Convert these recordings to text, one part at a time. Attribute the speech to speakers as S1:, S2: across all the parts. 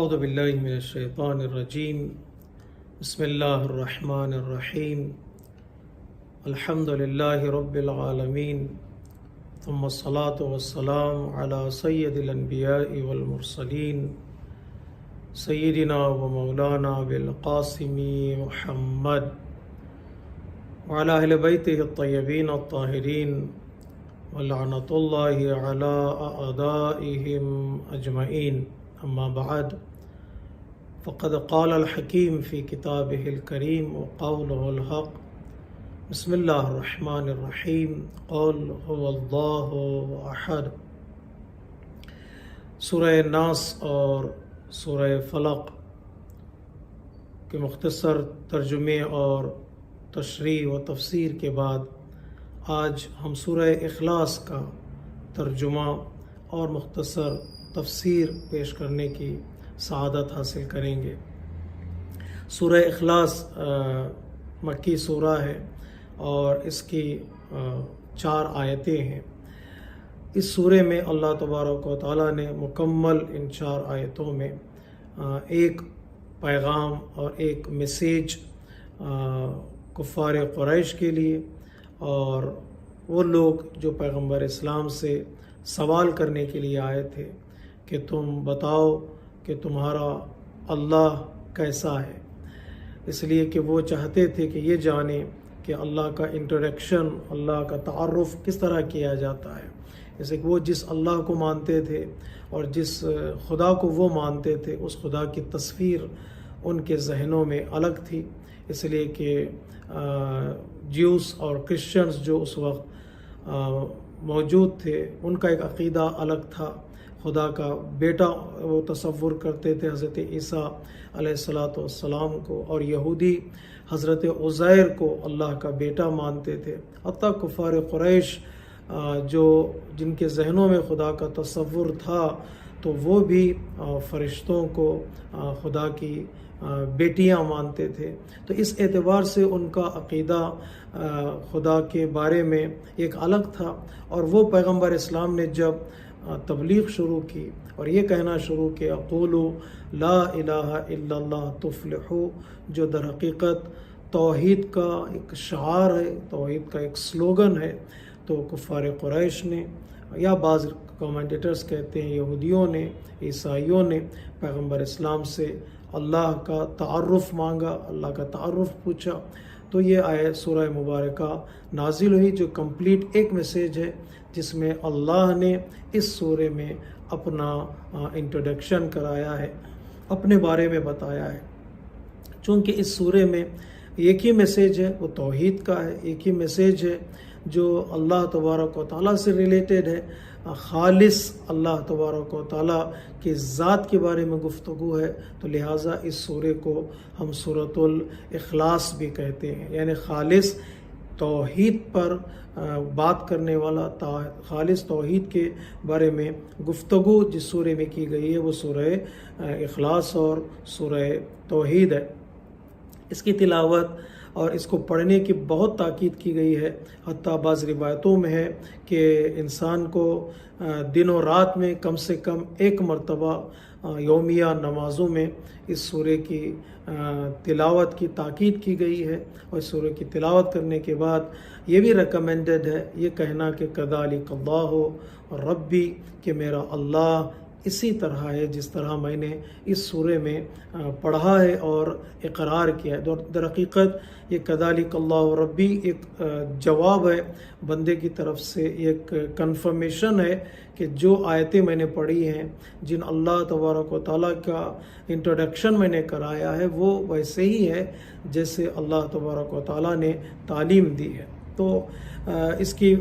S1: اعوذ باللہ من الشیطان الرجیم بسم اللہ الرحمن الرحیم الحمد للہ رب العالمین ثم الصلاة والسلام علی سید الانبیاء والمرسلین سیدنا و مولانا بالقاسم محمد وعلی اہل بیتہ الطیبین الطاہرین ولعنۃ اللہ علی اعدائہم اجمعین اما بعد فقد قال الحکیم فی کتابہ الکریم وقولہ الحق بسم اللہ الرحمن الرحیم قل هو اللہ احد۔ سورہ ناس اور سورہ فلق کے مختصر ترجمے اور تشریح و تفسیر کے بعد آج ہم سورہ اخلاص کا ترجمہ اور مختصر تفسیر پیش کرنے کی سعادت حاصل کریں گے۔ سورہ اخلاص مکی سورہ ہے اور اس کی 4 آیتیں ہیں۔ اس سورے میں اللہ تبارک و تعالیٰ نے مکمل ان 4 آیتوں میں ایک پیغام اور ایک میسیج کفار قریش کے لیے اور وہ لوگ جو پیغمبر اسلام سے سوال کرنے کے لیے آئے تھے کہ تم بتاؤ کہ تمہارا اللہ کیسا ہے، اس لیے کہ وہ چاہتے تھے کہ یہ جانیں کہ اللہ کا انٹروڈکشن، اللہ کا تعارف کس طرح کیا جاتا ہے۔ جیسے کہ وہ جس اللہ کو مانتے تھے اور جس خدا کو وہ مانتے تھے اس خدا کی تصویر ان کے ذہنوں میں الگ تھی، اس لیے کہ جیوس اور کرسچنز جو اس وقت موجود تھے ان کا ایک عقیدہ الگ تھا، خدا کا بیٹا وہ تصور کرتے تھے حضرت عیسیٰ علیہ السلام کو، اور یہودی حضرت عزیر کو اللہ کا بیٹا مانتے تھے۔ حتیٰ کفار قریش جن کے ذہنوں میں خدا کا تصور تھا تو وہ بھی فرشتوں کو خدا کی بیٹیاں مانتے تھے، تو اس اعتبار سے ان کا عقیدہ خدا کے بارے میں ایک الگ تھا۔ اور وہ پیغمبر اسلام نے جب تبلیغ شروع کی اور یہ کہنا شروع کیا قولوا لا الہ الا اللہ تفلحوا، جو در حقیقت توحید کا ایک شعار ہے، توحید کا ایک سلوگن ہے، تو کفار قریش نے یا بعض کمنٹیٹرز کہتے ہیں یہودیوں نے، عیسائیوں نے پیغمبر اسلام سے اللہ کا تعارف مانگا، اللہ کا تعارف پوچھا، تو یہ آیت سورہ مبارکہ نازل ہوئی جو کمپلیٹ ایک میسیج ہے جس میں اللہ نے اس سورے میں اپنا انٹروڈکشن کرایا ہے، اپنے بارے میں بتایا ہے۔ چونکہ اس سورے میں ایک ہی میسیج ہے، وہ توحید کا ہے، ایک ہی میسیج ہے جو اللہ تبارک و تعالیٰ سے ریلیٹڈ ہے، خالص اللہ تبارک و تعالیٰ کی ذات کے بارے میں گفتگو ہے، تو لہٰذا اس سورے کو ہم سورۃ الاخلاص بھی کہتے ہیں، یعنی خالص توحید پر بات کرنے والا، خالص توحید کے بارے میں گفتگو جس سورے میں کی گئی ہے وہ سورہ اخلاص اور سورہ توحید ہے۔ اس کی تلاوت اور اس کو پڑھنے کی بہت تاکید کی گئی ہے، حتیٰ بعض روایتوں میں ہے کہ انسان کو دن و رات میں کم سے کم 1 مرتبہ یومیہ نمازوں میں اس سورے کی تلاوت کی تاکید کی گئی ہے، اور اس سورے کی تلاوت کرنے کے بعد یہ بھی ریکمینڈڈ ہے یہ کہنا کہ کذالک اللہ ربی، کہ میرا اللہ اسی طرح ہے جس طرح میں نے اس سورے میں پڑھا ہے اور اقرار کیا ہے۔ در حقیقت یہ کذالک اللہ ربی ایک جواب ہے بندے کی طرف سے، ایک کنفرمیشن ہے کہ جو آیتیں میں نے پڑھی ہیں، جن اللہ تبارک و تعالیٰ کا انٹروڈکشن میں نے کرایا ہے، وہ ویسے ہی ہے جیسے اللہ تبارک و تعالیٰ نے تعلیم دی ہے۔ تو اس کی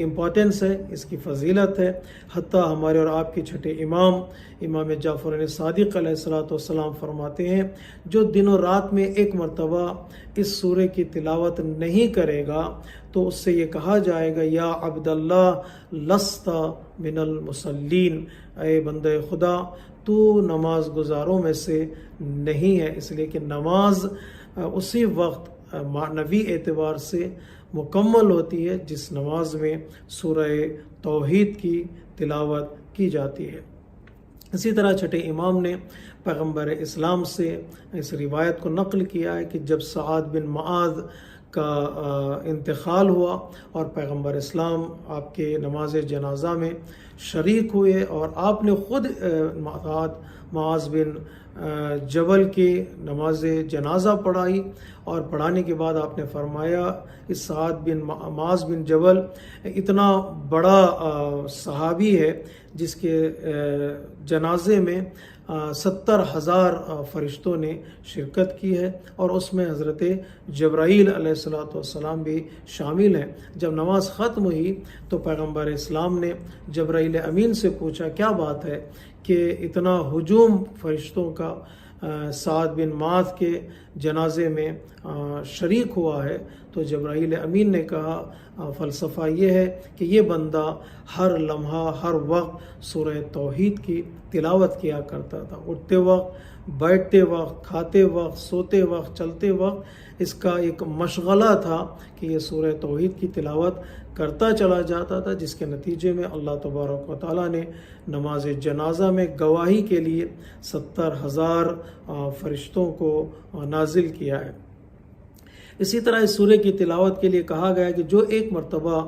S1: امپورٹنس ہے، اس کی فضیلت ہے، حتیٰ ہمارے اور آپ کے چھٹے امام جعفر صادق علیہ السلام فرماتے ہیں جو دن و رات میں 1 مرتبہ اس سورے کی تلاوت نہیں کرے گا تو اس سے یہ کہا جائے گا یا عبداللہ لست من المصلین، اے بندے خدا تو نماز گزاروں میں سے نہیں ہے، اس لیے کہ نماز اسی وقت معنوی اعتبار سے مکمل ہوتی ہے جس نماز میں سورہ توحید کی تلاوت کی جاتی ہے۔ اسی طرح چھٹے امام نے پیغمبر اسلام سے اس روایت کو نقل کیا ہے کہ جب سعد بن معاذ کا انتقال ہوا اور پیغمبر اسلام آپ کے نماز جنازہ میں شریک ہوئے اور آپ نے خود معاذ بن جبل کی نماز جنازہ پڑھائی، اور پڑھانے کے بعد آپ نے فرمایا کہ سعد بن معاذ بن جبل اتنا بڑا صحابی ہے جس کے جنازے میں 70,000 فرشتوں نے شرکت کی ہے، اور اس میں حضرت جبرائیل علیہ السلام بھی شامل ہیں۔ جب نماز ختم ہوئی تو پیغمبر اسلام نے جبرائیل امین سے پوچھا کیا بات ہے کہ اتنا ہجوم فرشتوں کا سعد بن معاذ کے جنازے میں شریک ہوا ہے؟ تو جبرائیل امین نے کہا فلسفہ یہ ہے کہ یہ بندہ ہر لمحہ ہر وقت سورہ توحید کی تلاوت کیا کرتا تھا، اٹھتے وقت، بیٹھتے وقت، کھاتے وقت، سوتے وقت، چلتے وقت اس کا ایک مشغلہ تھا کہ یہ سورہ توحید کی تلاوت کرتا چلا جاتا تھا، جس کے نتیجے میں اللہ تبارک و تعالیٰ نے نماز جنازہ میں گواہی کے لیے 70,000 فرشتوں کو نازل کیا ہے۔ اسی طرح اس سورہ کی تلاوت کے لیے کہا گیا کہ جو ایک مرتبہ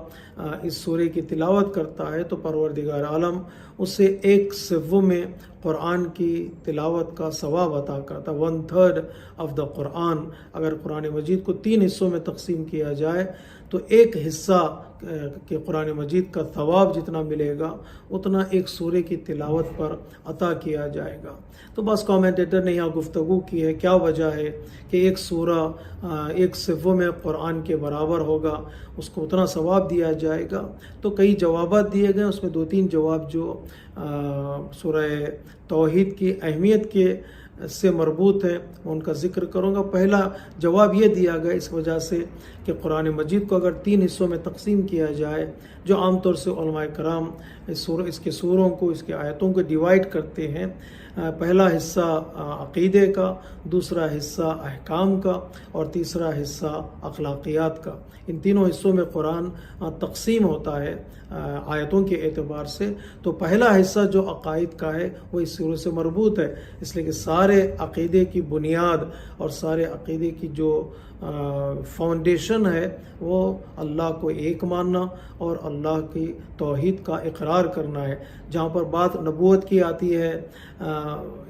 S1: اس سورہ کی تلاوت کرتا ہے تو پروردگار عالم اسے 1/7 میں قرآن کی تلاوت کا ثواب عطا کرتا۔ 1/3 آف دا قرآن، اگر قرآن مجید کو 3 حصوں میں تقسیم کیا جائے تو ایک حصہ کہ قرآن مجید کا ثواب جتنا ملے گا اتنا ایک سورہ کی تلاوت پر عطا کیا جائے گا۔ تو بعض کامنٹیٹر نے یہاں گفتگو کی ہے کیا وجہ ہے کہ ایک سورہ 1/7 میں قرآن کے برابر ہوگا، اس کو اتنا ثواب دیا جائے گا؟ تو کئی جوابات دیے گئے، اس میں 2-3 جواب جو سورہ توحید کی اہمیت کے سے مربوط ہے ان کا ذکر کروں گا۔ پہلا جواب یہ دیا گیا اس وجہ سے کہ قرآن مجید کو اگر 3 حصوں میں تقسیم کیا جائے، جو عام طور سے علماء کرام اس کے سوروں کو، اس کے آیتوں کو ڈیوائیڈ کرتے ہیں، پہلا حصہ عقیدے کا، دوسرا حصہ احکام کا، اور تیسرا حصہ اخلاقیات کا۔ ان تینوں حصوں میں قرآن تقسیم ہوتا ہے آیتوں کے اعتبار سے۔ تو پہلا حصہ جو عقائد کا ہے وہ اس سورہ سے مربوط ہے، اس لیے کہ سارے عقیدے کی بنیاد اور سارے عقیدے کی جو فاؤنڈیشن ہے وہ اللہ کو ایک ماننا اور اللہ کی توحید کا اقرار کرنا ہے۔ جہاں پر بات نبوت کی آتی ہے،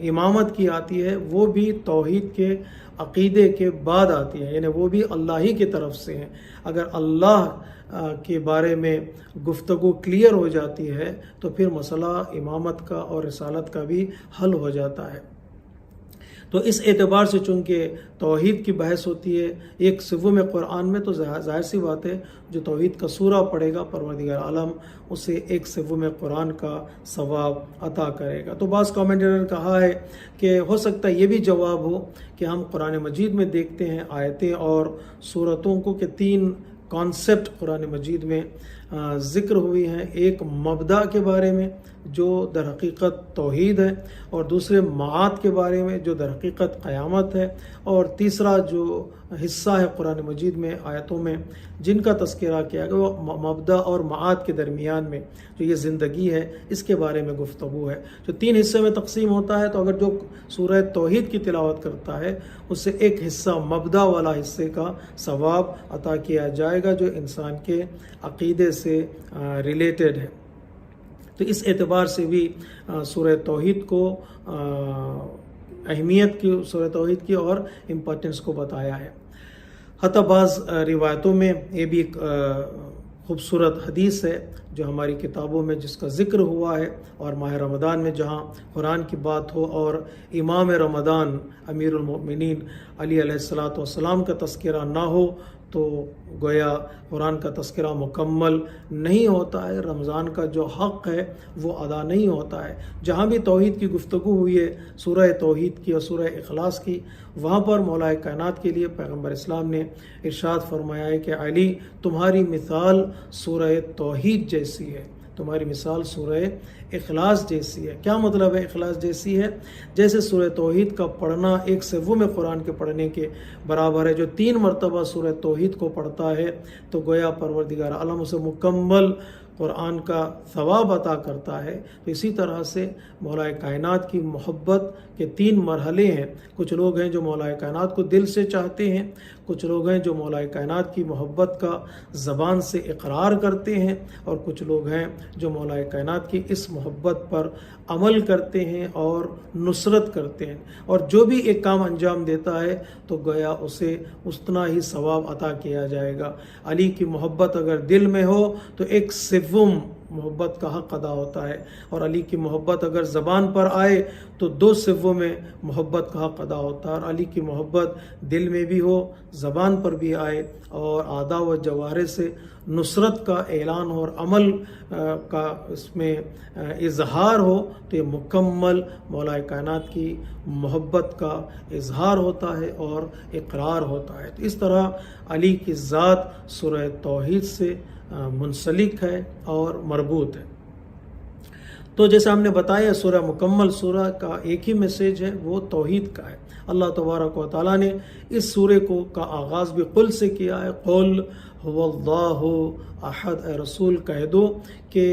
S1: امامت کی آتی ہے، وہ بھی توحید کے عقیدے کے بعد آتی ہے، یعنی وہ بھی اللہ ہی کی طرف سے ہیں۔ اگر اللہ کے بارے میں گفتگو کلیئر ہو جاتی ہے تو پھر مسئلہ امامت کا اور رسالت کا بھی حل ہو جاتا ہے۔ تو اس اعتبار سے چونکہ توحید کی بحث ہوتی ہے 1/7 میں قرآن میں، تو ظاہر سی بات ہے جو توحید کا سورہ پڑھے گا پروردگار عالم اسے 1/7 میں قرآن کا ثواب عطا کرے گا۔ تو بعض کامنٹیٹر نے کہا ہے کہ ہو سکتا ہے یہ بھی جواب ہو کہ ہم قرآن مجید میں دیکھتے ہیں آیتیں اور سورتوں کو کہ 3 کانسیپٹ قرآن مجید میں ذکر ہوئی ہیں، ایک مبدا کے بارے میں جو در حقیقت توحید ہے، اور دوسرے معاد کے بارے میں جو در حقیقت قیامت ہے، اور تیسرا جو حصہ ہے قرآن مجید میں آیتوں میں جن کا تذکرہ کیا گیا وہ مبدا اور معاد کے درمیان میں جو یہ زندگی ہے اس کے بارے میں گفتگو ہے۔ جو 3 حصے میں تقسیم ہوتا ہے، تو اگر جو سورہ توحید کی تلاوت کرتا ہے اس سے ایک حصہ مبدا والا حصے کا ثواب عطا کیا جائے گا جو انسان کے عقیدے سے ریلیٹڈ ہے۔ تو اس اعتبار سے بھی سورہ توحید کو اہمیت کی، سورہ توحید کی اور امپورٹنس کو بتایا ہے۔ حتیٰ بعض روایتوں میں یہ بھی ایک خوبصورت حدیث ہے جو ہماری کتابوں میں جس کا ذکر ہوا ہے، اور ماہ رمضان میں جہاں قرآن کی بات ہو اور امام رمضان امیر المؤمنین علی علیہ السلام کا تذکرہ نہ ہو تو گویا قرآن کا تذکرہ مکمل نہیں ہوتا ہے، رمضان کا جو حق ہے وہ ادا نہیں ہوتا ہے۔ جہاں بھی توحید کی گفتگو ہوئی ہے، سورہ توحید کی اور سورہ اخلاص کی، وہاں پر مولا کائنات کے لیے پیغمبر اسلام نے ارشاد فرمایا ہے کہ علی تمہاری مثال سورہ توحید جیسی ہے، تمہاری مثال سورہ اخلاص جیسی ہے۔ کیا مطلب ہے اخلاص جیسی ہے؟ جیسے سورہ توحید کا پڑھنا 1/7 میں قرآن کے پڑھنے کے برابر ہے۔ جو 3 مرتبہ سورہ توحید کو پڑھتا ہے تو گویا پروردگار عالم اسے مکمل قرآن کا ثواب عطا کرتا ہے، تو اسی طرح سے مولا کائنات کی محبت کے 3 مرحلے ہیں۔ کچھ لوگ ہیں جو مولا کائنات کو دل سے چاہتے ہیں، کچھ لوگ ہیں جو مولا کائنات کی محبت کا زبان سے اقرار کرتے ہیں، اور کچھ لوگ ہیں جو مولا کائنات کی اس محبت پر عمل کرتے ہیں اور نصرت کرتے ہیں، اور جو بھی ایک کام انجام دیتا ہے تو گویا اسے اتنا ہی ثواب عطا کیا جائے گا۔ علی کی محبت اگر دل میں ہو تو 1/7 محبت کا حق ادا ہوتا ہے، اور علی کی محبت اگر زبان پر آئے تو 2/7 میں محبت کا حق ادا ہوتا ہے۔ اور علی کی محبت دل میں بھی ہو، زبان پر بھی آئے، اور اعضاء و جوارح سے نصرت کا اعلان اور عمل کا اس میں اظہار ہو، تو یہ مکمل مولا کائنات کی محبت کا اظہار ہوتا ہے اور اقرار ہوتا ہے۔ تو اس طرح علی کی ذات سورہ توحید سے منسلک ہے اور مربوط ہے۔ تو جیسے ہم نے بتایا سورہ مکمل سورہ کا ایک ہی میسیج ہے، وہ توحید کا ہے۔ اللہ تبارک و تعالیٰ نے اس سورے کا آغاز بھی قل سے کیا ہے، قل هو اللہ احد، اے رسول کہہ دو کہ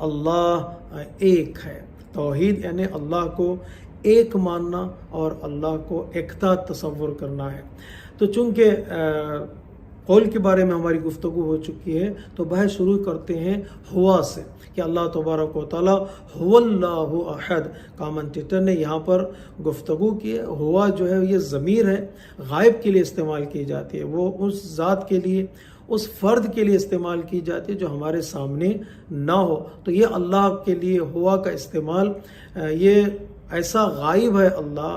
S1: اللہ ایک ہے۔ توحید یعنی اللہ کو ایک ماننا اور اللہ کو ایکتا تصور کرنا ہے۔ تو چونکہ قول کے بارے میں ہماری گفتگو ہو چکی ہے، تو بحث شروع کرتے ہیں ہوا سے، کہ اللہ تبارک و تعالیٰ هو اللہ احد۔ کامنٹیٹر نے یہاں پر گفتگو کی ہے، ہوا جو ہے یہ ضمیر ہے، غائب کے لیے استعمال کی جاتی ہے، وہ اس ذات کے لیے، اس فرد کے لیے استعمال کی جاتی ہے جو ہمارے سامنے نہ ہو۔ تو یہ اللہ کے لیے ہوا کا استعمال، یہ ایسا غائب ہے اللہ،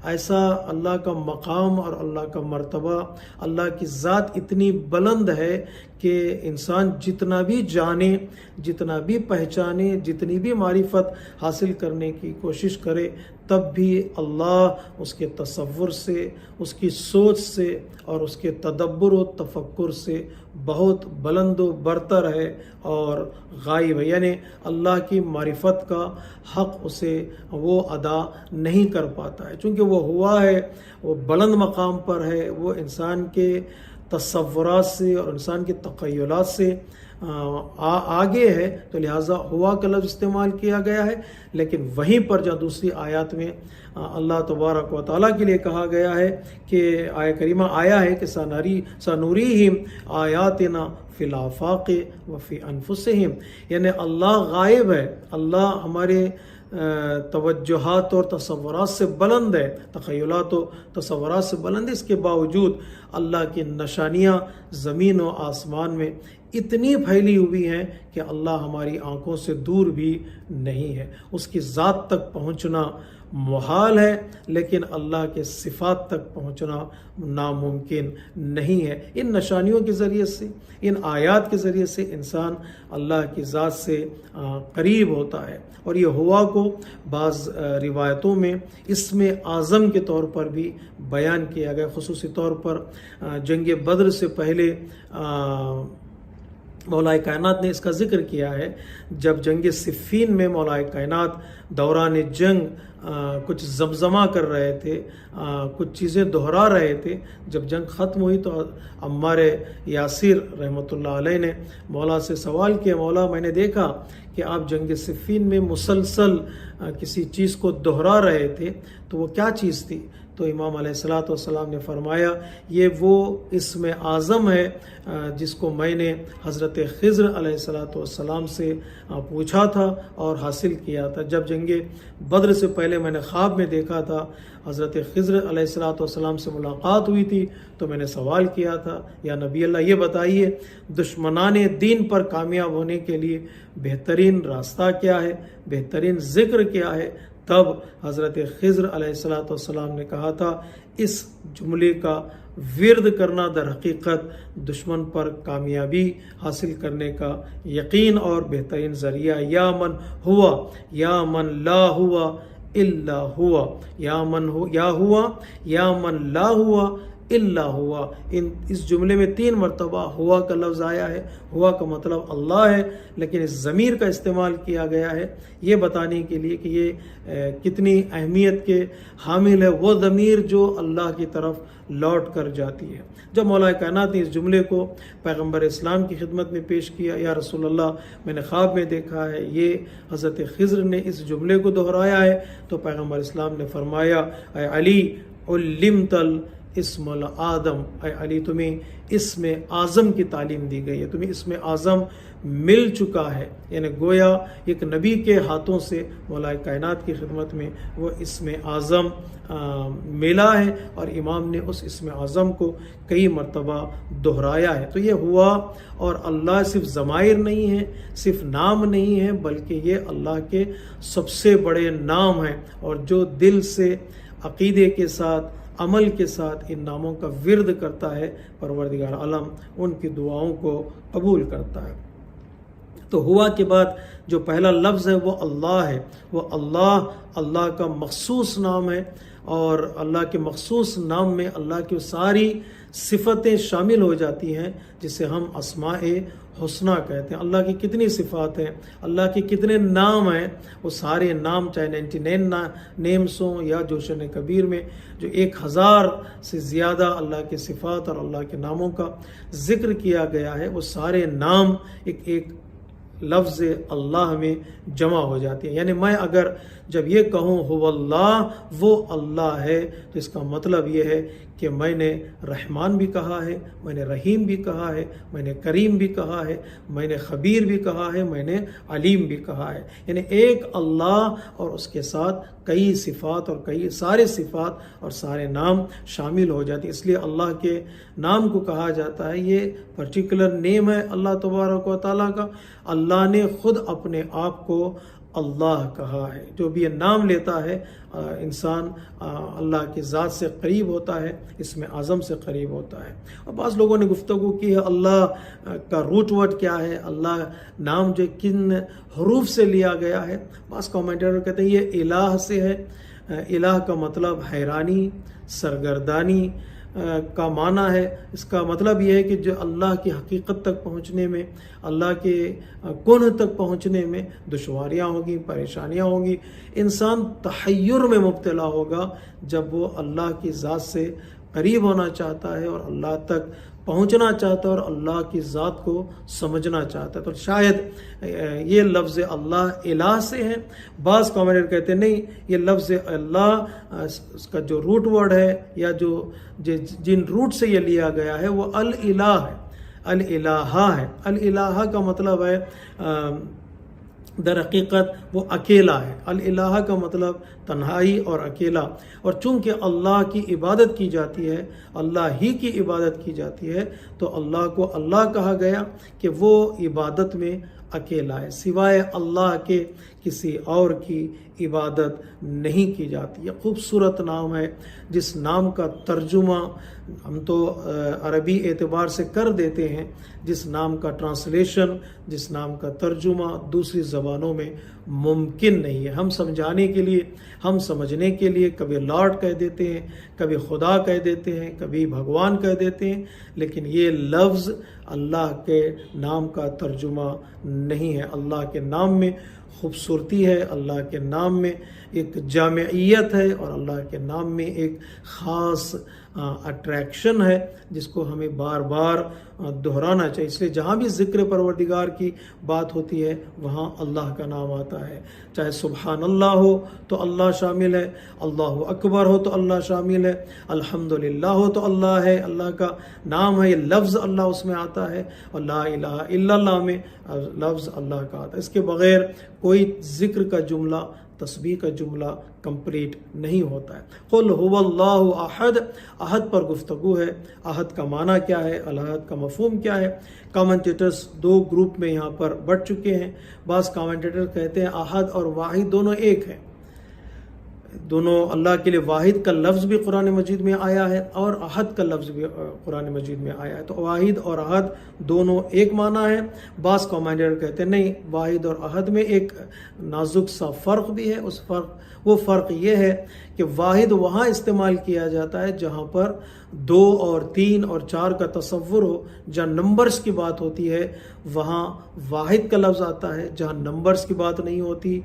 S1: ایسا اللہ کا مقام اور اللہ کا مرتبہ، اللہ کی ذات اتنی بلند ہے کہ انسان جتنا بھی جانے، جتنا بھی پہچانے، جتنی بھی معرفت حاصل کرنے کی کوشش کرے، تب بھی اللہ اس کے تصور سے، اس کی سوچ سے اور اس کے تدبر و تفکر سے بہت بلند و برتر ہے اور غائب ہے، یعنی اللہ کی معرفت کا حق اسے وہ ادا نہیں کر پاتا ہے، چونکہ وہ ہوا ہے، وہ بلند مقام پر ہے، وہ انسان کے تصورات سے اور انسان کے تخیلات سے آگے ہے، تو لہٰذا ہوا کا لفظ استعمال کیا گیا ہے۔ لیکن وہیں پر جہاں دوسری آیات میں اللہ تبارک و تعالیٰ کے لیے کہا گیا ہے کہ آیہ کریمہ آیا ہے کہ سنوریہم آیاتنا فی الآفاق وفی انفسہم، یعنی اللہ غائب ہے، اللہ ہمارے توجہات اور تصورات سے بلند ہے، تخیلات و تصورات سے بلند ہے، اس کے باوجود اللہ کی نشانیاں زمین و آسمان میں اتنی پھیلی ہوئی ہیں کہ اللہ ہماری آنکھوں سے دور بھی نہیں ہے۔ اس کی ذات تک پہنچنا محال ہے، لیکن اللہ کے صفات تک پہنچنا ناممکن نہیں ہے۔ ان نشانیوں کے ذریعے سے، ان آیات کے ذریعے سے انسان اللہ کی ذات سے قریب ہوتا ہے۔ اور یہ ہوا کو بعض روایتوں میں اسم اعظم کے طور پر بھی بیان کیا گیا، خصوصی طور پر جنگ بدر سے پہلے مولا کائنات نے اس کا ذکر کیا ہے۔ جب جنگ صفین میں مولا کائنات دوران جنگ کچھ زمزمہ کر رہے تھے، کچھ چیزیں دہرا رہے تھے، جب جنگ ختم ہوئی تو عمار یاسر رحمۃ اللہ علیہ نے مولا سے سوال کیا، مولا میں نے دیکھا کہ آپ جنگ صفین میں مسلسل کسی چیز کو دہرا رہے تھے، تو وہ کیا چیز تھی؟ تو امام علیہ الصلوۃ والسلام نے فرمایا یہ وہ اسم اعظم ہے جس کو میں نے حضرت خضر علیہ الصلوۃ والسلام سے پوچھا تھا اور حاصل کیا تھا۔ جب جنگ بدر سے پہلے میں نے خواب میں دیکھا تھا، حضرت خضر علیہ الصلوۃ والسلام سے ملاقات ہوئی تھی، تو میں نے سوال کیا تھا، یا نبی اللہ یہ بتائیے دشمنان دین پر کامیاب ہونے کے لیے بہترین راستہ کیا ہے، بہترین ذکر کیا ہے؟ تب حضرت خضر علیہ الصلوۃ والسلام نے کہا تھا اس جملے کا ورد کرنا در حقیقت دشمن پر کامیابی حاصل کرنے کا یقین اور بہترین ذریعہ، یا من ہوا یا من لا ہوا الا ہوا، یا من ہوا یا من لا ہوا الا ہوا، اس جملے میں 3 مرتبہ ہوا کا لفظ آیا ہے۔ ہوا کا مطلب اللہ ہے، لیکن اس ضمیر کا استعمال کیا گیا ہے یہ بتانے کے لیے کہ یہ کتنی اہمیت کے حامل ہے، وہ ضمیر جو اللہ کی طرف لوٹ کر جاتی ہے۔ جب مولا کائنات نے اس جملے کو پیغمبر اسلام کی خدمت میں پیش کیا، یا رسول اللہ میں نے خواب میں دیکھا ہے، یہ حضرت خضر نے اس جملے کو دہرایا ہے، تو پیغمبر اسلام نے فرمایا اے علی علمت الاسم العظم، اے علی تمہیں اسم اعظم کی تعلیم دی گئی ہے، تمہیں اسم اعظم مل چکا ہے۔ یعنی گویا ایک نبی کے ہاتھوں سے مولا کائنات کی خدمت میں وہ اسم اعظم ملا ہے، اور امام نے اس اسم اعظم کو کئی مرتبہ دہرایا ہے۔ تو یہ ہوا، اور اللہ صرف ضمائر نہیں ہے، صرف نام نہیں ہے، بلکہ یہ اللہ کے سب سے بڑے نام ہیں، اور جو دل سے عقیدے کے ساتھ عمل کے ساتھ ان ناموں کا ورد کرتا ہے، پروردگار عالم ان کی دعاؤں کو قبول کرتا ہے۔ تو ہوا کے بعد جو پہلا لفظ ہے وہ اللہ ہے، وہ اللہ کا مخصوص نام ہے، اور اللہ کے مخصوص نام میں اللہ کی ساری صفتیں شامل ہو جاتی ہیں، جسے ہم اسماء حسنہ کہتے ہیں۔ اللہ کی کتنی صفات ہیں، اللہ کے کتنے نام ہیں، وہ سارے نام چاہے 99 نیمز ہوں یا جوشن کبیر میں جو 1000 سے زیادہ اللہ کے صفات اور اللہ کے ناموں کا ذکر کیا گیا ہے، وہ سارے نام ایک لفظ اللہ میں جمع ہو جاتی ہیں۔ یعنی میں اگر جب یہ کہوں ہو اللہ، وہ اللہ ہے، تو اس کا مطلب یہ ہے کہ میں نے رحمان بھی کہا ہے، میں نے رحیم بھی کہا ہے، میں نے کریم بھی کہا ہے، میں نے خبیر بھی کہا ہے، میں نے علیم بھی کہا ہے۔ یعنی ایک اللہ اور اس کے ساتھ کئی صفات اور کئی سارے صفات اور سارے نام شامل ہو جاتے ہیں۔ اس لیے اللہ کے نام کو کہا جاتا ہے یہ پرٹیکولر نیم ہے اللہ تبارک و تعالیٰ کا۔ اللہ نے خود اپنے آپ کو اللہ کہا ہے۔ جو بھی یہ نام لیتا ہے انسان اللہ کی ذات سے قریب ہوتا ہے، اس میں اعظم سے قریب ہوتا ہے۔ اور بعض لوگوں نے گفتگو کی ہے اللہ کا روٹ ورڈ کیا ہے، اللہ نام جو کن حروف سے لیا گیا ہے۔ بعض کامنٹیٹر کہتے ہیں یہ الہ سے ہے۔ الہ کا مطلب حیرانی، سرگردانی کا معنی ہے۔ اس کا مطلب یہ ہے کہ جو اللہ کی حقیقت تک پہنچنے میں، اللہ کے کنہ تک پہنچنے میں دشواریاں ہوں گی، پریشانیاں ہوں گی، انسان تحیر میں مبتلا ہوگا جب وہ اللہ کی ذات سے قریب ہونا چاہتا ہے اور اللہ تک پہنچنا چاہتا ہے اور اللہ کی ذات کو سمجھنا چاہتا ہے۔ تو شاید یہ لفظ اللہ الہ سے ہے۔ بعض کامنٹیٹر کہتے ہیں نہیں، یہ لفظ اللہ اس کا جو روٹ ورڈ ہے یا جن روٹ سے یہ لیا گیا ہے وہ الالہ ہے، الالہہ ہے۔ الالہہ کا مطلب ہے در حقیقت وہ اکیلا ہے۔ الالہ کا مطلب تنہائی اور اکیلا، اور چونکہ اللہ کی عبادت کی جاتی ہے، اللہ ہی کی عبادت کی جاتی ہے، تو اللہ کو اللہ کہا گیا کہ وہ عبادت میں اکیلا ہے، سوائے اللہ کے کسی اور کی عبادت نہیں کی جاتی۔ یہ خوبصورت نام ہے جس نام کا ترجمہ ہم تو عربی اعتبار سے کر دیتے ہیں، جس نام کا ٹرانسلیشن، جس نام کا ترجمہ دوسری زبانوں میں ممکن نہیں ہے۔ ہم سمجھانے کے لیے، ہم سمجھنے کے لیے کبھی لارڈ کہہ دیتے ہیں، کبھی خدا کہہ دیتے ہیں، کبھی بھگوان کہہ دیتے ہیں، لیکن یہ لفظ اللہ کے نام کا ترجمہ نہیں ہے۔ اللہ کے نام میں خوبصورتی ہے، اللہ کے نام میں ایک جامعیت ہے، اور اللہ کے نام میں ایک خاص اٹریکشن ہے جس کو ہمیں بار بار دہرانا چاہیے۔ اس لیے جہاں بھی ذکر پروردگار کی بات ہوتی ہے وہاں اللہ کا نام آتا ہے، چاہے سبحان اللہ ہو تو اللہ شامل ہے، اللہ اکبر ہو تو اللہ شامل ہے، الحمدللہ ہو تو اللہ ہے، اللہ کا نام ہے، یہ لفظ اللہ اس میں آتا ہے، اور لا الہ الا اللہ میں لفظ اللہ کا آتا ہے۔ اس کے بغیر کوئی ذکر کا جملہ، تسبیح کا جملہ کمپلیٹ نہیں ہوتا ہے۔ قل هو اللہ احد، احد پر گفتگو ہے۔ احد کا معنی کیا ہے، الاحد کا مفہوم کیا ہے؟ کامنٹیٹرز 2 گروپ میں یہاں پر بٹ چکے ہیں۔ بعض کامنٹیٹر کہتے ہیں احد اور واحد دونوں ایک ہیں، دونوں اللہ کے لیے واحد کا لفظ بھی قرآن مجید میں آیا ہے اور احد کا لفظ بھی قرآن مجید میں آیا ہے، تو واحد اور احد دونوں ایک معنی ہے۔ بعض کامنٹیٹر کہتے ہیں نہیں، واحد اور احد میں ایک نازک سا فرق بھی ہے۔ وہ فرق یہ ہے کہ واحد وہاں استعمال کیا جاتا ہے جہاں پر 2 اور 3 اور 4 کا تصور ہو، جہاں نمبرز کی بات ہوتی ہے وہاں واحد کا لفظ آتا ہے، جہاں نمبرز کی بات نہیں ہوتی،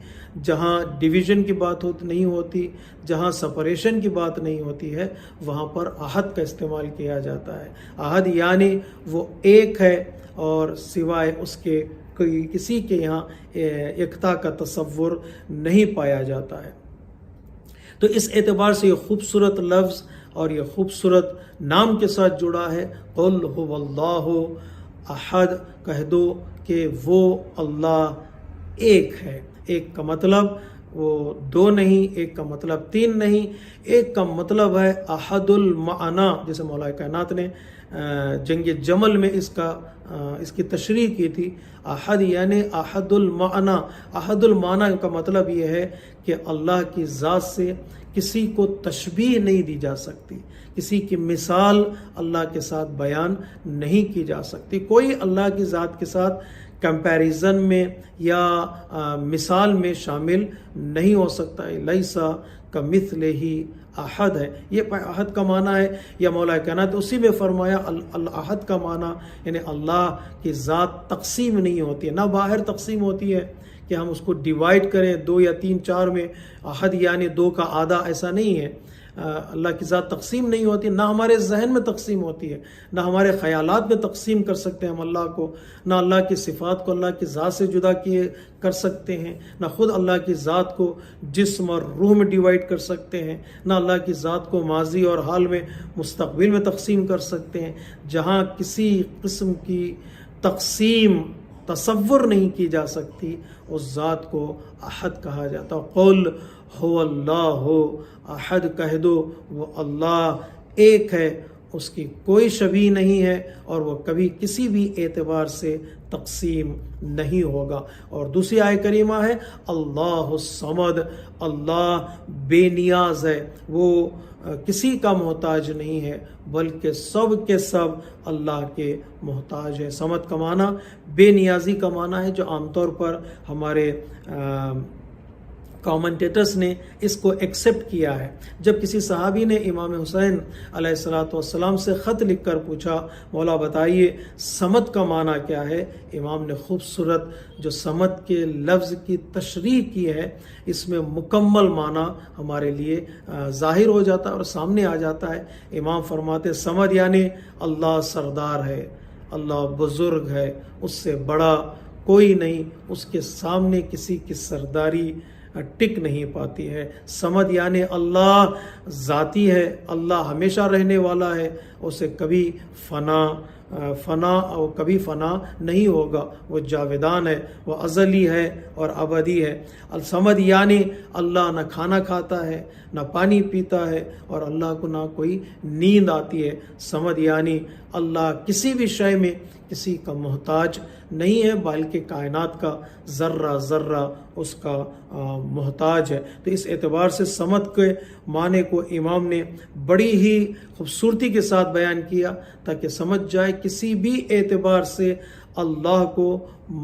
S1: جہاں ڈویژن کی بات نہیں ہوتی، جہاں سپریشن کی بات نہیں ہوتی ہے، وہاں پر احد کا استعمال کیا جاتا ہے۔ احد یعنی وہ ایک ہے اور سوائے اس کے کسی کے یہاں ایکتا کا تصور نہیں پایا جاتا ہے۔ تو اس اعتبار سے یہ خوبصورت لفظ اور یہ خوبصورت نام کے ساتھ جڑا ہے۔ قل هو اللہ احد، کہہ دو کہ وہ اللہ ایک ہے۔ ایک کا مطلب وہ 2 نہیں، ایک کا مطلب 3 نہیں، ایک کا مطلب ہے احد المعنی، جیسے مولا کائنات نے جنگ جمل میں اس کی تشریح کی تھی۔ احد یعنی احد المعنی۔ احد المعنی کا مطلب یہ ہے کہ اللہ کی ذات سے کسی کو تشبیہ نہیں دی جا سکتی، کسی کی مثال اللہ کے ساتھ بیان نہیں کی جا سکتی، کوئی اللہ کی ذات کے ساتھ کمپیریزن میں یا مثال میں شامل نہیں ہو سکتا ہے۔ لیسا کمثلہ احد ہے، یہ احد کا معنی ہے۔ یا مولا کائنات اسی میں فرمایا الاحد کا معنی یعنی اللہ کی ذات تقسیم نہیں ہوتی ہے، نہ باہر تقسیم ہوتی ہے کہ ہم اس کو ڈیوائیڈ کریں 2 یا 3 4 میں۔ احد یعنی 2 کا آدھا، ایسا نہیں ہے۔ اللہ کی ذات تقسیم نہیں ہوتی، نہ ہمارے ذہن میں تقسیم ہوتی ہے، نہ ہمارے خیالات میں تقسیم کر سکتے ہیں ہم اللہ کو، نہ اللہ کی صفات کو اللہ کی ذات سے جدا کر سکتے ہیں، نہ خود اللہ کی ذات کو جسم اور روح میں ڈیوائیڈ کر سکتے ہیں، نہ اللہ کی ذات کو ماضی اور حال میں مستقبل میں تقسیم کر سکتے ہیں۔ جہاں کسی قسم کی تقسیم تصور نہیں کی جا سکتی اس ذات کو احد کہا جاتا۔ قل هو اللہ احد، کہہ دو وہ اللہ ایک ہے، اس کی کوئی شبیہ نہیں ہے اور وہ کبھی کسی بھی اعتبار سے تقسیم نہیں ہوگا۔ اور دوسری آیت کریمہ ہے اللہ الصمد، اللہ بے نیاز ہے، وہ کسی کا محتاج نہیں ہے بلکہ سب کے سب اللہ کے محتاج ہے۔ صمد کا معنی بے نیازی کا معنی ہے، جو عام طور پر ہمارے کامنٹیٹرز نے اس کو ایکسیپٹ کیا ہے۔ جب کسی صحابی نے امام حسین علیہ السلام سے خط لکھ کر پوچھا مولا بتائیے صمد کا معنی کیا ہے، امام نے خوبصورت جو صمد کے لفظ کی تشریح کی ہے، اس میں مکمل معنی ہمارے لیے ظاہر ہو جاتا ہے اور سامنے آ جاتا ہے۔ امام فرماتے صمد یعنی اللہ سردار ہے، اللہ بزرگ ہے، اس سے بڑا کوئی نہیں، اس کے سامنے کسی کی سرداری ٹک نہیں پاتی ہے۔ صمد یعنی اللہ ذاتی ہے، اللہ ہمیشہ رہنے والا ہے، اسے کبھی فنا اور کبھی فنا نہیں ہوگا، وہ جاویدان ہے، وہ ازلی ہے اور ابدی ہے۔ الصمد یعنی اللہ نہ کھانا کھاتا ہے، نہ پانی پیتا ہے اور اللہ کو نہ کوئی نیند آتی ہے۔ صمد یعنی اللہ کسی بھی شے میں کسی کا محتاج نہیں ہے بلکہ کائنات کا ذرہ ذرہ اس کا محتاج ہے۔ تو اس اعتبار سے صمد کے معنی کو امام نے بڑی ہی خوبصورتی کے ساتھ بیان کیا تاکہ سمجھ جائے کسی بھی اعتبار سے اللہ کو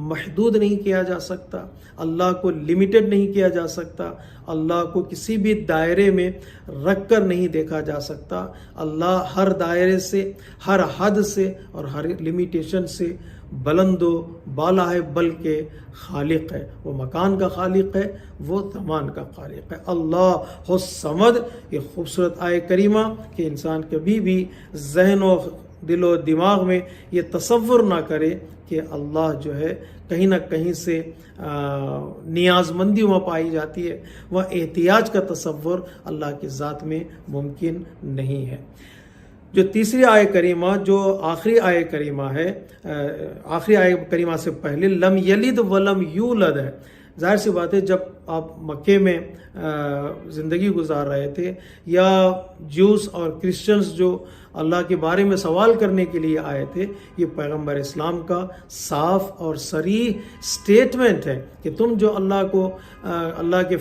S1: محدود نہیں کیا جا سکتا، اللہ کو لمیٹڈ نہیں کیا جا سکتا، اللہ کو کسی بھی دائرے میں رکھ کر نہیں دیکھا جا سکتا۔ اللہ ہر دائرے سے، ہر حد سے اور ہر لمیٹیشن سے بلند و بالا ہے، بلکہ خالق ہے، وہ مکان کا خالق ہے، وہ زمان کا خالق ہے۔ اللہ الصمد، یہ خوبصورت آیت کریمہ کہ انسان کبھی بھی ذہن و دل و دماغ میں یہ تصور نہ کرے کہ اللہ جو ہے کہیں نہ کہیں سے نیاز مندی وہاں پائی جاتی ہے، وہ احتیاج کا تصور اللہ کی ذات میں ممکن نہیں ہے۔ جو تیسری آیت کریمہ جو آخری آیت کریمہ ہے، آخری آیت کریمہ سے پہلے لم یلد ولم یولد ہے۔ ظاہر سی بات ہے جب آپ مکے میں زندگی گزار رہے تھے یا جوز اور کرسچنز جو اللہ کے بارے میں سوال کرنے کے لیے آئے تھے، یہ پیغمبر اسلام کا صاف اور صریح سٹیٹمنٹ ہے کہ تم جو اللہ کے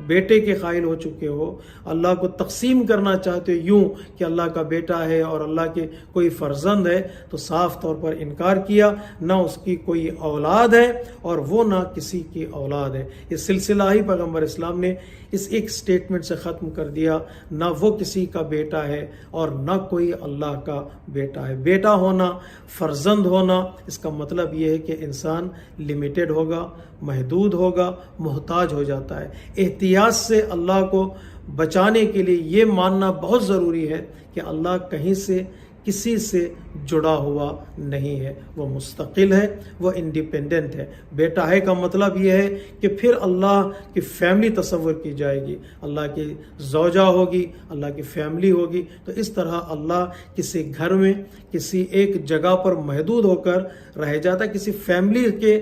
S1: بیٹے کے قائل ہو چکے ہو، اللہ کو تقسیم کرنا چاہتے ہو یوں کہ اللہ کا بیٹا ہے اور اللہ کے کوئی فرزند ہے، تو صاف طور پر انکار کیا، نہ اس کی کوئی اولاد ہے اور وہ نہ کسی کی اولاد ہے۔ یہ سلسلہ ہی پیغمبر اسلام نے اس ایک سٹیٹمنٹ سے ختم کر دیا، نہ وہ کسی کا بیٹا ہے اور نہ کوئی اللہ کا بیٹا ہے۔ بیٹا ہونا، فرزند ہونا، اس کا مطلب یہ ہے کہ انسان لمیٹڈ ہوگا، محدود ہوگا، محتاج ہو جاتا ہے۔ احتیاج سے اللہ کو بچانے کے لیے یہ ماننا بہت ضروری ہے کہ اللہ کہیں سے کسی سے جڑا ہوا نہیں ہے، وہ مستقل ہے، وہ انڈیپینڈنٹ ہے۔ بیٹا ہے کا مطلب یہ ہے کہ پھر اللہ کی فیملی تصور کی جائے گی، اللہ کی زوجہ ہوگی، اللہ کی فیملی ہوگی۔ تو اس طرح اللہ کسی گھر میں کسی ایک جگہ پر محدود ہو کر رہ جاتا ہے، کسی فیملی کے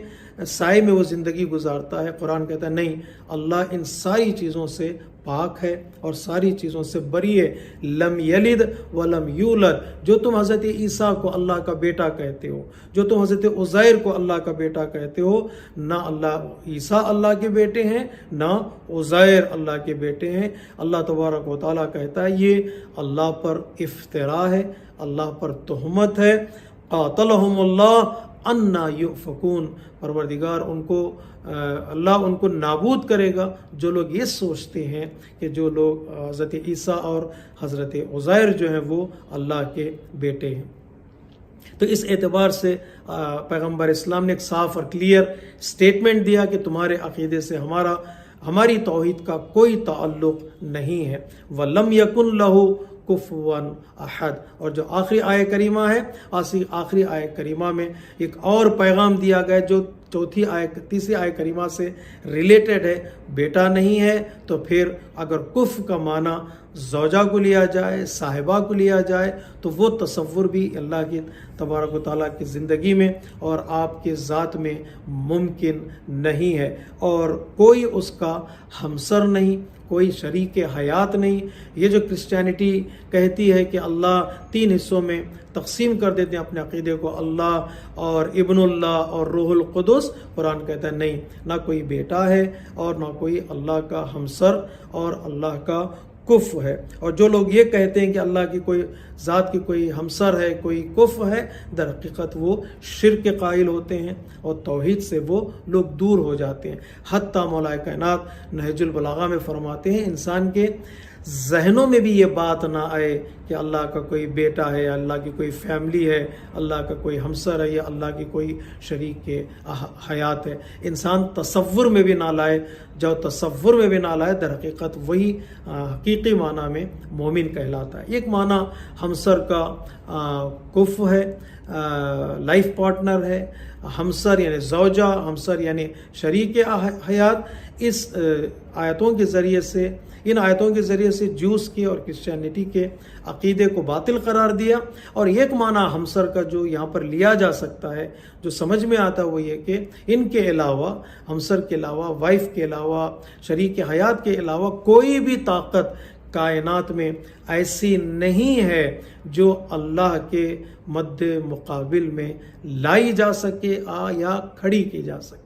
S1: سائے میں وہ زندگی گزارتا ہے۔ قرآن کہتا ہے نہیں، اللہ ان ساری چیزوں سے پاک ہے اور ساری چیزوں سے بری ہے۔ لم یلد ولم یولد، جو تم حضرت عیسیٰ کو اللہ کا بیٹا کہتے ہو، جو تم حضرت عزیر کو اللہ کا بیٹا کہتے ہو، نہ اللہ عیسیٰ اللہ کے بیٹے ہیں، نہ عزیر اللہ کے بیٹے ہیں۔ اللہ تبارک و تعالیٰ کہتا ہے یہ اللہ پر افتراء ہے، اللہ پر تہمت ہے۔ قاتلہم اللہ انا یؤفکون، پروردگار اللہ ان کو نابود کرے گا جو لوگ یہ سوچتے ہیں کہ جو لوگ حضرت عیسیٰ اور حضرت عزیر جو ہیں وہ اللہ کے بیٹے ہیں۔ تو اس اعتبار سے پیغمبر اسلام نے ایک صاف اور کلیئر سٹیٹمنٹ دیا کہ تمہارے عقیدے سے ہماری توحید کا کوئی تعلق نہیں ہے۔ وَلَمْ يَكُنْ لَهُ کفواً احد۔ اور جو آخری آیہ کریمہ ہے، آخری آیہ کریمہ میں ایک اور پیغام دیا گیا جو تیسری آیہ کریمہ سے ریلیٹڈ ہے۔ بیٹا نہیں ہے تو پھر اگر کف کا معنی زوجہ کو لیا جائے، صاحبہ کو لیا جائے، تو وہ تصور بھی اللہ کی تبارک و تعالیٰ کی زندگی میں اور آپ کے ذات میں ممکن نہیں ہے، اور کوئی اس کا ہمسر نہیں، کوئی شریک حیات نہیں۔ یہ جو کرسچینٹی کہتی ہے کہ اللہ 3 حصوں میں تقسیم کر دیتے ہیں اپنے عقیدے کو، اللہ اور ابن اللہ اور روح القدس، قرآن کہتا ہے نہیں، نہ کوئی بیٹا ہے اور نہ کوئی اللہ کا ہمسر اور اللہ کا کف ہے۔ اور جو لوگ یہ کہتے ہیں کہ اللہ کی کوئی ذات کی کوئی ہمسر ہے، کوئی کف ہے، در حقیقت وہ شرک کے قائل ہوتے ہیں اور توحید سے وہ لوگ دور ہو جاتے ہیں۔ حتیٰ مولا کائنات نہج البلاغہ میں فرماتے ہیں انسان کے ذہنوں میں بھی یہ بات نہ آئے کہ اللہ کا کوئی بیٹا ہے، اللہ کی کوئی فیملی ہے، اللہ کا کوئی ہمسر ہے یا اللہ کی کوئی شریک حیات ہے۔ انسان تصور میں بھی نہ لائے، جو تصور میں بھی نہ لائے در حقیقت وہی حقیقی معنی میں مومن کہلاتا ہے۔ ایک معنی ہمسر کا کف ہے، لائف پارٹنر ہے، ہمسر یعنی زوجہ، ہمسر یعنی شریک حیات۔ اس آیتوں کے ذریعے سے، ان آیتوں کے ذریعے سے جوس کے اور کرسچینٹی کے عقیدے کو باطل قرار دیا۔ اور ایک معنی ہمسر کا جو یہاں پر لیا جا سکتا ہے، جو سمجھ میں آتا ہے، وہ یہ کہ ان کے علاوہ، ہمسر کے علاوہ، وائف کے علاوہ، شریک حیات کے علاوہ کوئی بھی طاقت کائنات میں ایسی نہیں ہے جو اللہ کے مد مقابل میں لائی جا سکے یا کھڑی کی جا سکے۔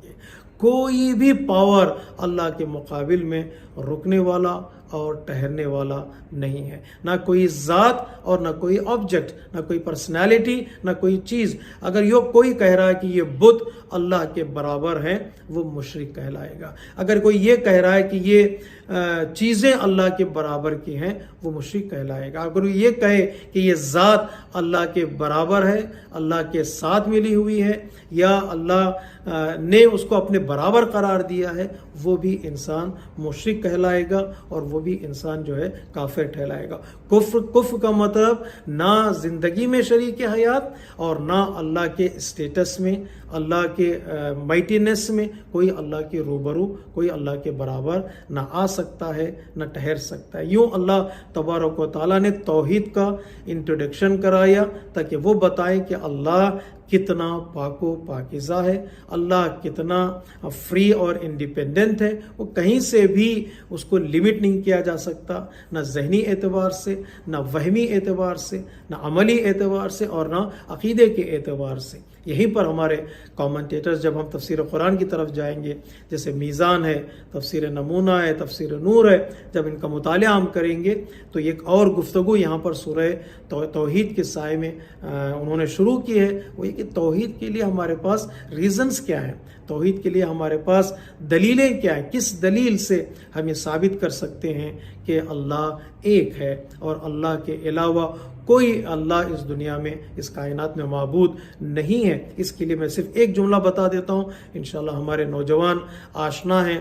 S1: کوئی بھی پاور اللہ کے مقابل میں رکنے والا اور ٹھہرنے والا نہیں ہے، نہ کوئی ذات اور نہ کوئی آبجیکٹ، نہ کوئی پرسنالٹی، نہ کوئی چیز۔ اگر یہ کوئی کہہ رہا ہے کہ یہ بت اللہ کے برابر ہیں، وہ مشرک کہلائے گا۔ اگر کوئی یہ کہہ رہا ہے کہ یہ چیزیں اللہ کے برابر کی ہیں، وہ مشرک کہلائے گا۔ اگر وہ یہ کہے کہ یہ ذات اللہ کے برابر ہے، اللہ کے ساتھ ملی ہوئی ہے، یا اللہ نے اس کو اپنے برابر قرار دیا ہے، وہ بھی انسان مشرک کہلائے گا اور وہ بھی انسان جو ہے کافر ٹھہرائے گا۔ کفر کا مطلب نہ زندگی میں شریک حیات اور نہ اللہ کے اسٹیٹس میں، اللہ کے مائٹینس میں کوئی اللہ کے روبرو، کوئی اللہ کے برابر نہ آ سکتا ہے، نہ ٹھہر سکتا ہے۔ یوں اللہ تبارک و تعالیٰ نے توحید کا انٹروڈکشن کرایا تاکہ وہ بتائیں کہ اللہ کتنا پاک و پاکیزہ ہے، اللہ کتنا فری اور انڈیپینڈنٹ ہے، وہ کہیں سے بھی اس کو لمٹ نہیں کیا جا سکتا، نہ ذہنی اعتبار سے، نہ وہمی اعتبار سے، نہ عملی اعتبار سے اور نہ عقیدے کے اعتبار سے۔ یہیں پر ہمارے کامنٹیٹرز جب ہم تفسیر قرآن کی طرف جائیں گے، جیسے میزان ہے، تفسیر نمونہ ہے، تفسیر نور ہے، جب ان کا مطالعہ ہم کریں گے تو ایک اور گفتگو یہاں پر سورہ توحید کے سائے میں انہوں نے شروع کی ہے، وہ یہ کہ توحید کے لیے ہمارے پاس ریزنز کیا ہیں، توحید کے لیے ہمارے پاس دلیلیں کیا ہیں، کس دلیل سے ہم یہ ثابت کر سکتے ہیں کہ اللہ ایک ہے اور اللہ کے علاوہ کوئی اللہ اس دنیا میں اس کائنات میں معبود نہیں ہے۔ اس کے لیے میں صرف ایک جملہ بتا دیتا ہوں، انشاءاللہ ہمارے نوجوان آشنا ہیں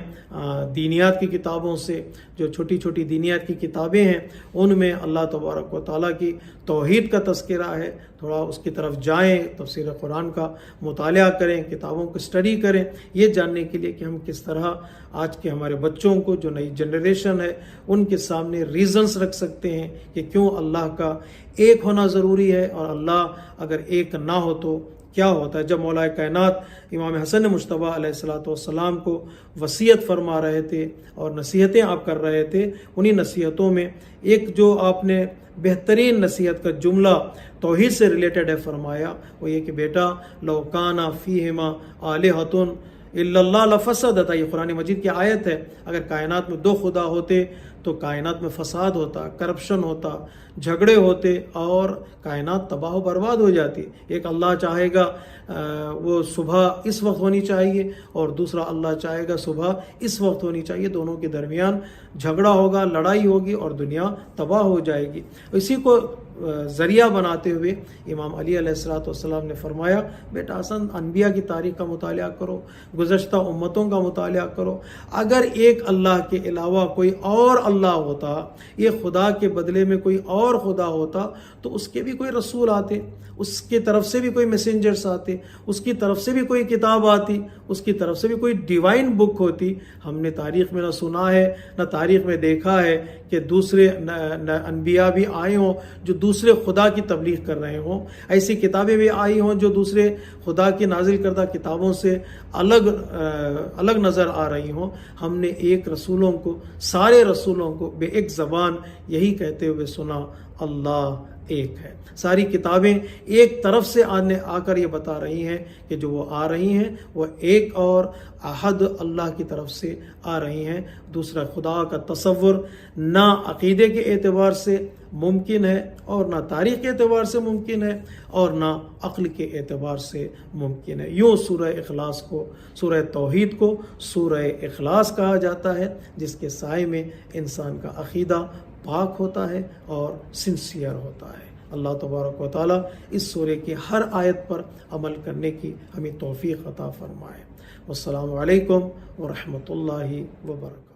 S1: دینیات کی کتابوں سے، جو چھوٹی چھوٹی دینیات کی کتابیں ہیں ان میں اللہ تبارک و تعالیٰ کی توحید کا تذکرہ ہے، تھوڑا اس کی طرف جائیں، تفسیر قرآن کا مطالعہ کریں، کتابوں کو اسٹڈی کریں، یہ جاننے کے لیے کہ ہم کس طرح آج کے ہمارے بچوں کو، جو نئی جنریشن ہے، ان کے سامنے ریزنز رکھ سکتے ہیں کہ کیوں اللہ کا ایک ہونا ضروری ہے، اور اللہ اگر ایک نہ ہو تو کیا ہوتا ہے۔ جب مولا کائنات امام حسن مجتبیٰ علیہ السلام کو وصیت فرما رہے تھے اور نصیحتیں آپ کر رہے تھے، انہی نصیحتوں میں ایک جو آپ نے بہترین نصیحت کا جملہ توحید سے ریلیٹڈ ہے فرمایا، وہ یہ کہ بیٹا لو کان فیہما آلہۃ الا اللہ لفسدتا، یہ قرآن مجید کی آیت ہے، اگر کائنات میں دو خدا ہوتے تو کائنات میں فساد ہوتا، کرپشن ہوتا، جھگڑے ہوتے اور کائنات تباہ و برباد ہو جاتی۔ ایک اللہ چاہے گا وہ صبح اس وقت ہونی چاہیے اور دوسرا اللہ چاہے گا صبح اس وقت ہونی چاہیے، دونوں کے درمیان جھگڑا ہوگا، لڑائی ہوگی اور دنیا تباہ ہو جائے گی۔ اسی کو ذریعہ بناتے ہوئے امام علی علیہ السلام نے فرمایا بیٹا حسن انبیاء کی تاریخ کا مطالعہ کرو، گزشتہ امتوں کا مطالعہ کرو، اگر ایک اللہ کے علاوہ کوئی اور اللہ ہوتا، یہ خدا کے بدلے میں کوئی اور خدا ہوتا تو اس کے بھی کوئی رسول آتے، اس کی طرف سے بھی کوئی میسنجرز آتے، اس کی طرف سے بھی کوئی کتاب آتی، اس کی طرف سے بھی کوئی ڈیوائن بک ہوتی۔ ہم نے تاریخ میں نہ سنا ہے نہ تاریخ میں دیکھا ہے کہ دوسرے انبیاء بھی آئے ہوں جو دوسرے خدا کی تبلیغ کر رہے ہوں، ایسی کتابیں بھی آئی ہوں جو دوسرے خدا کی نازل کردہ کتابوں سے الگ نظر آ رہی ہوں۔ ہم نے ایک رسولوں کو، سارے رسولوں کو بے ایک زبان یہی کہتے ہوئے سنا، اللہ ایک ہے۔ ساری کتابیں ایک طرف سے آ کر یہ بتا رہی ہیں کہ جو وہ آ رہی ہیں وہ ایک اور احد اللہ کی طرف سے آ رہی ہیں۔ دوسرا خدا کا تصور نہ عقیدے کے اعتبار سے ممکن ہے اور نہ تاریخ کے اعتبار سے ممکن ہے اور نہ عقل کے اعتبار سے ممکن ہے۔ یوں سورہ اخلاص کو، سورہ توحید کو سورہ اخلاص کہا جاتا ہے، جس کے سائے میں انسان کا عقیدہ پاک ہوتا ہے اور سنسیئر ہوتا ہے۔ اللہ تبارک و تعالیٰ اس سورہ کی ہر آیت پر عمل کرنے کی ہمیں توفیق عطا فرمائے۔ والسلام علیکم ورحمۃ اللہ وبرکاتہ۔